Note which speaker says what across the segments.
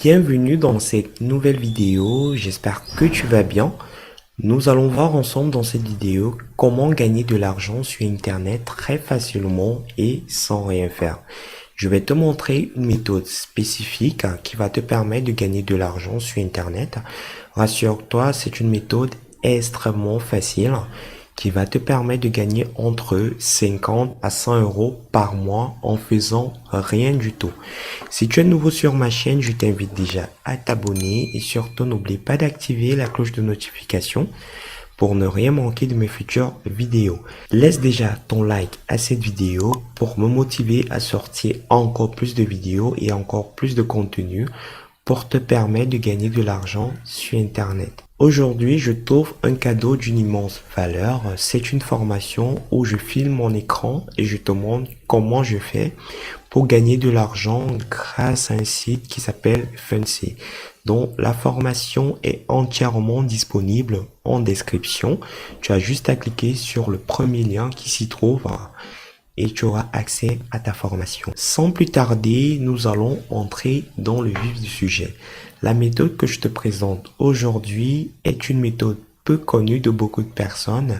Speaker 1: Bienvenue dans cette nouvelle vidéo, j'espère que tu vas bien. Nous allons voir ensemble dans cette vidéo comment gagner de l'argent sur internet très facilement et sans rien faire. Je vais te montrer une méthode spécifique qui va te permettre de gagner de l'argent sur internet. Rassure-toi, c'est une méthode extrêmement facile qui va te permettre de gagner entre 50 à 100 euros par mois en faisant rien du tout. Si tu es nouveau sur ma chaîne, je t'invite déjà à t'abonner et surtout n'oublie pas d'activer la cloche de notification pour ne rien manquer de mes futures vidéos. Laisse déjà ton like à cette vidéo pour me motiver à sortir encore plus de vidéos et encore plus de contenu pour te permettre de gagner de l'argent sur internet. Aujourd'hui, je t'offre un cadeau d'une immense valeur. C'est une formation où je filme mon écran et je te montre comment je fais pour gagner de l'argent grâce à un site qui s'appelle Funsi. Donc, la formation est entièrement disponible en description. Tu as juste à cliquer sur le premier lien qui s'y trouve et tu auras accès à ta formation. Sans plus tarder, nous allons entrer dans le vif du sujet. La méthode que je te présente aujourd'hui est une méthode peu connue de beaucoup de personnes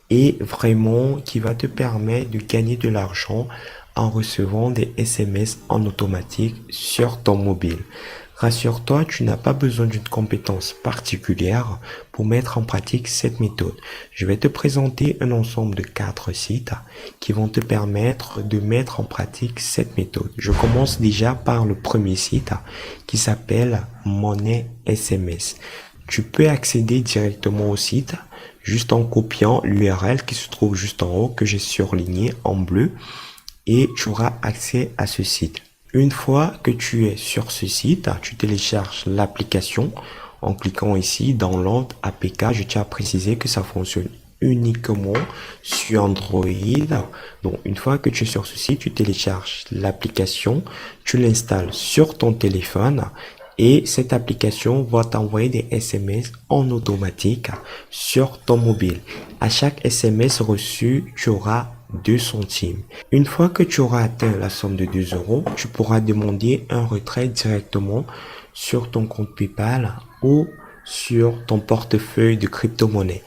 Speaker 1: et vraiment qui va te permettre de gagner de l'argent en recevant des SMS en automatique sur ton mobile. Rassure-toi, tu n'as pas besoin d'une compétence particulière pour mettre en pratique cette méthode. Je vais te présenter un ensemble de 4 sites qui vont te permettre de mettre en pratique cette méthode. Je commence déjà par le premier site qui s'appelle Monnaie SMS. Tu peux accéder directement au site juste en copiant l'URL qui se trouve juste en haut que j'ai surligné en bleu et tu auras accès à ce site. Une fois que tu es sur ce site, tu télécharges l'application en cliquant ici dans Download APK. Je tiens à préciser que ça fonctionne uniquement sur Android. Donc, une fois que tu es sur ce site, tu télécharges l'application, tu l'installes sur ton téléphone et cette application va t'envoyer des SMS en automatique sur ton mobile. À chaque SMS reçu, tu auras 2 centimes. Une fois que tu auras atteint la somme de 2 euros, tu pourras demander un retrait directement sur ton compte PayPal ou sur ton portefeuille de crypto-monnaie.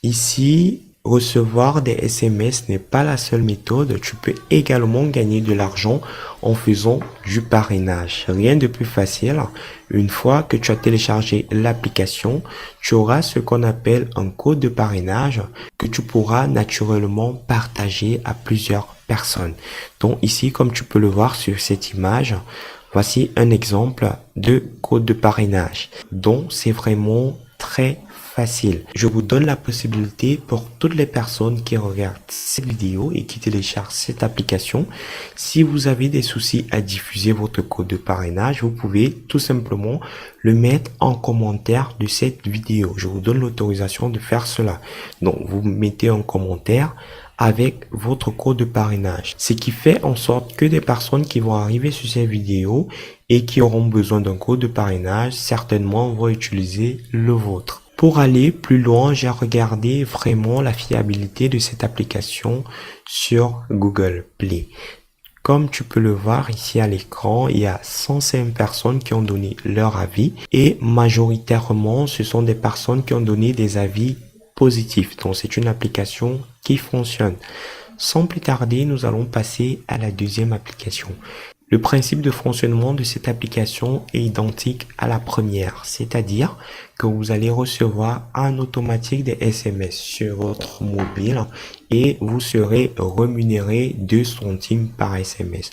Speaker 1: Ici, recevoir des SMS n'est pas la seule méthode. Tu peux également gagner de l'argent en faisant du parrainage. Rien de plus facile. Une fois que tu as téléchargé l'application, tu auras ce qu'on appelle un code de parrainage que tu pourras naturellement partager à plusieurs personnes. Donc ici, comme tu peux le voir sur cette image, voici un exemple de code de parrainage. Donc c'est vraiment très facile. Je vous donne la possibilité pour toutes les personnes qui regardent cette vidéo et qui téléchargent cette application. Si vous avez des soucis à diffuser votre code de parrainage, vous pouvez tout simplement le mettre en commentaire de cette vidéo. Je vous donne l'autorisation de faire cela. Donc, vous mettez un commentaire avec votre code de parrainage. Ce qui fait en sorte que des personnes qui vont arriver sur cette vidéo et qui auront besoin d'un code de parrainage, certainement vont utiliser le vôtre. Pour aller plus loin, j'ai regardé vraiment la fiabilité de cette application sur Google Play. Comme tu peux le voir ici à l'écran, il y a 105 personnes qui ont donné leur avis et majoritairement, ce sont des personnes qui ont donné des avis positifs. Donc, c'est une application qui fonctionne. Sans plus tarder, nous allons passer à la deuxième application. Le principe de fonctionnement de cette application est identique à la première, c'est-à-dire que vous allez recevoir en automatique des SMS sur votre mobile et vous serez rémunéré 2 centimes par SMS.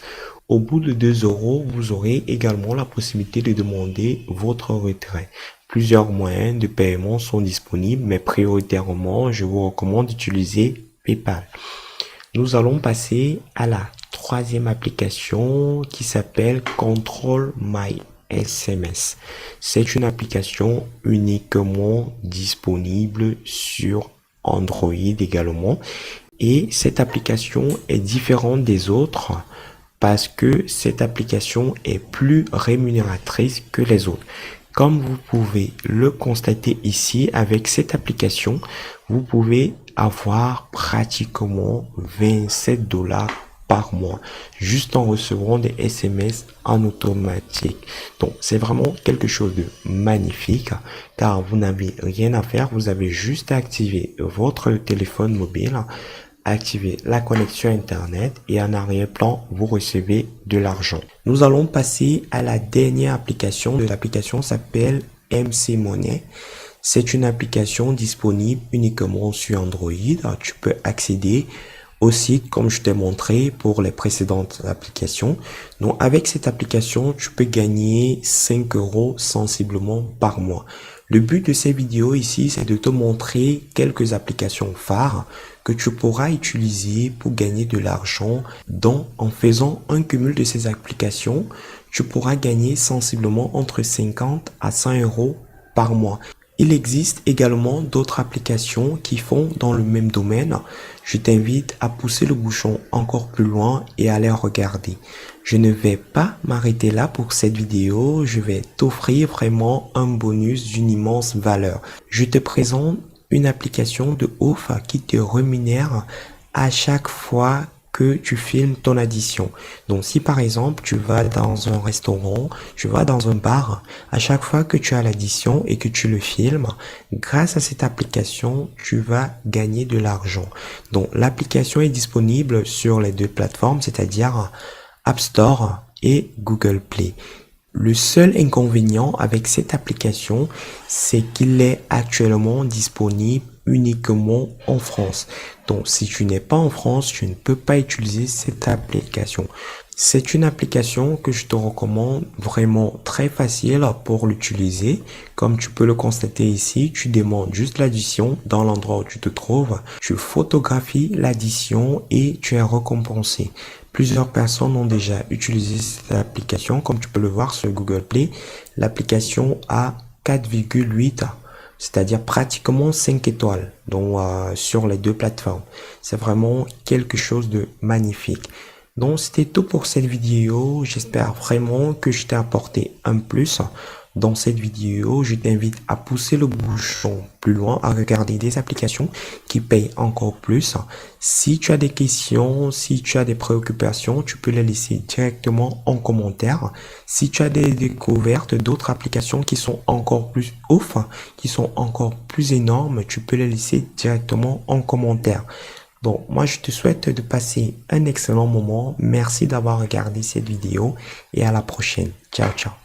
Speaker 1: Au bout de 2 euros, vous aurez également la possibilité de demander votre retrait. Plusieurs moyens de paiement sont disponibles, mais prioritairement, je vous recommande d'utiliser PayPal. Nous allons passer à la troisième application qui s'appelle Control My SMS. C'est une application uniquement disponible sur Android également. Et cette application est différente des autres parce que cette application est plus rémunératrice que les autres. Comme vous pouvez le constater ici, avec cette application, vous pouvez avoir pratiquement 27 $ par mois, juste en recevant des SMS en automatique. Donc, c'est vraiment quelque chose de magnifique, car vous n'avez rien à faire. Vous avez juste à activer votre téléphone mobile, activer la connexion Internet et en arrière-plan, vous recevez de l'argent. Nous allons passer à la dernière application. L'application s'appelle MC Money. C'est une application disponible uniquement sur Android. Tu peux accéder au site comme je t'ai montré pour les précédentes applications. Donc avec cette application, tu peux gagner 5 € sensiblement par mois. Le but de ces vidéos ici, c'est de te montrer quelques applications phares que tu pourras utiliser pour gagner de l'argent. Donc en faisant un cumul de ces applications, tu pourras gagner sensiblement entre 50 à 100 € par mois. Il existe également d'autres applications qui font dans le même domaine. Je t'invite à pousser le bouchon encore plus loin et à les regarder. Je ne vais pas m'arrêter là pour cette vidéo. Je vais t'offrir vraiment un bonus d'une immense valeur. Je te présente une application de ouf qui te rémunère à chaque fois que tu filmes ton addition. Donc si par exemple tu vas dans un restaurant, tu vas dans un bar, à chaque fois que tu as l'addition et que tu le filmes, grâce à cette application, tu vas gagner de l'argent. Donc l'application est disponible sur les deux plateformes, c'est-à-dire App Store et Google Play. Le seul inconvénient avec cette application, c'est qu'il est actuellement disponible uniquement en France. Donc, si tu n'es pas en France, tu ne peux pas utiliser cette application. C'est une application que je te recommande, vraiment très facile pour l'utiliser. Comme tu peux le constater ici, tu demandes juste l'addition dans l'endroit où tu te trouves. Tu photographies l'addition et tu es récompensé. Plusieurs personnes ont déjà utilisé cette application. Comme tu peux le voir sur Google Play, l'application a 4,8, c'est-à-dire pratiquement 5 étoiles donc, sur les deux plateformes. C'est vraiment quelque chose de magnifique. Donc c'était tout pour cette vidéo. J'espère vraiment que je t'ai apporté un plus. Dans cette vidéo, je t'invite à pousser le bouchon plus loin, à regarder des applications qui payent encore plus. Si tu as des questions, si tu as des préoccupations, tu peux les laisser directement en commentaire. Si tu as des découvertes d'autres applications qui sont encore plus ouf, qui sont encore plus énormes, tu peux les laisser directement en commentaire. Donc, moi, je te souhaite de passer un excellent moment. Merci d'avoir regardé cette vidéo et à la prochaine. Ciao, ciao.